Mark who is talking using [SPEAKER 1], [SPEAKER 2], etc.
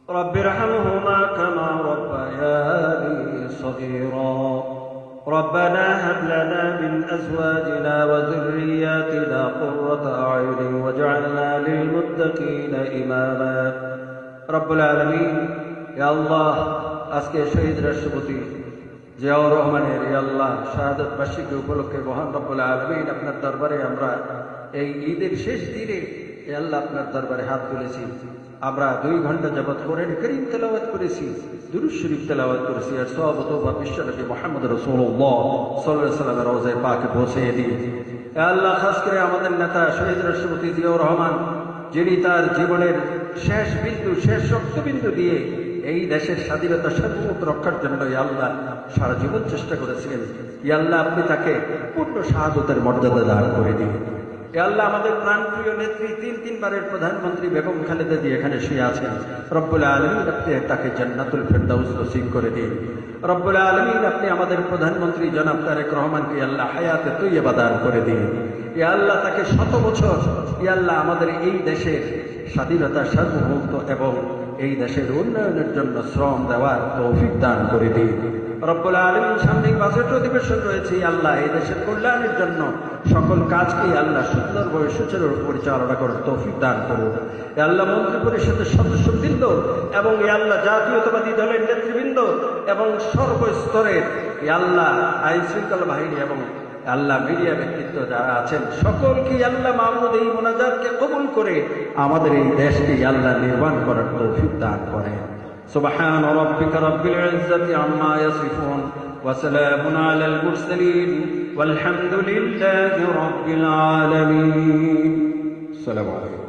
[SPEAKER 1] رب ارحمهما كما ربياني صغيرا ربنا هب لنا من أزواجنا وذرياتنا قرة أعين واجعلنا للمتقين إماما رب العالمين يا الله আজকে শহীদ রাষ্ট্রপতি জিয়াউর রহমানের ইয়া আল্লাহ শাহাদাত বার্ষিকী উপলক্ষে মহান রব্বুল আলামিন আপনার দরবারে আমরা এই ঈদের শেষ দিনে ইয়া আল্লাহ আপনার দরবারে হাত তুলেছি। আমরা 2 ঘন্টা যাবত কোরআন কারীম তেলাওয়াত করেছি, দুরূদ শরীফ তেলাওয়াত করেছি, আর সওয়াব তওবা বিশ্বনবী মুহাম্মদ রাসূলুল্লাহ সাল্লাল্লাহু আলাইহি ওয়াসাল্লামের রওজায়ে পাকে পৌঁছে দিই। ইয়া আল্লাহ খাস করে আমাদের নেতা শহীদ রাষ্ট্রপতি জিয়াউর রহমান, যিনি তার জীবনের শেষ বিন্দু, শেষ রক্তবিন্দু দিয়ে এই দেশের স্বাধীনতা সার্বভৌমত্ব রক্ষার জন্য ইয়া আল্লাহ সারা জীবন চেষ্টা করেছিলেন। ইয়া আল্লাহ আপনি তাকে পূর্ণ শাহাদাতের মর্যাদা দান করে দিন। ইয়া আল্লাহ আমাদের প্রাণপ্রিয় নেত্রী 3 বারের প্রধানমন্ত্রী বেগম খালেদা জিয়া এখানে শুয়ে আছেন। রব্বুল আলামিন আপনি তাকে জান্নাতুল ফেরদাউস নসিব করে দিন। রব্বুল আলামিন আপনি আমাদের প্রধানমন্ত্রী জনাব তারেক রহমানকে আল্লাহ হায়াতে তৈয়বা দান করে দিন। ইয়া আল্লাহ তাকে 100 বছর ইয়া আল্লাহ আমাদের এই দেশের স্বাধীনতা সার্বভৌমত্ব এবং এই দেশের উন্নয়নের জন্য শ্রম দেওয়ার তৌফিক দান করে দিন। রব্বুল আলামিন সামনে বাজেট অধিবেশন রয়েছে, আল্লাহ এই দেশের কল্যাণের জন্য সকল কাজকে আল্লাহ সুন্দরভাবে সুচারু পরিচালনা করার তৌফিক দান করুন। আল্লাহ মন্ত্রী পরিষদের সদস্যবৃন্দ এবং আল্লাহ জাতীয়তাবাদী দলের নেতৃবৃন্দ এবং সর্বস্তরের আল্লাহ আইন শৃঙ্খলা বাহিনী এবং আল্লাহ মিডিয়া ব্যক্তিত্ব যারা আছেন সকলকে আল্লাহ মাহমুদ এই মোনাজাতকে কবুল করে আমাদের এই দেশকে আল্লাহ নির্মাণ করার তৌফিক দান করেন। সুবহান রাব্বিকা রাব্বিল ইজ্জাতি আম্মা ইয়াসিফুন ওয়া সালামুন আলাল মুরসালিন ওয়াল হামদুলিল্লাহি রাব্বিল আলামিন। আসসালামু আলাইকুম।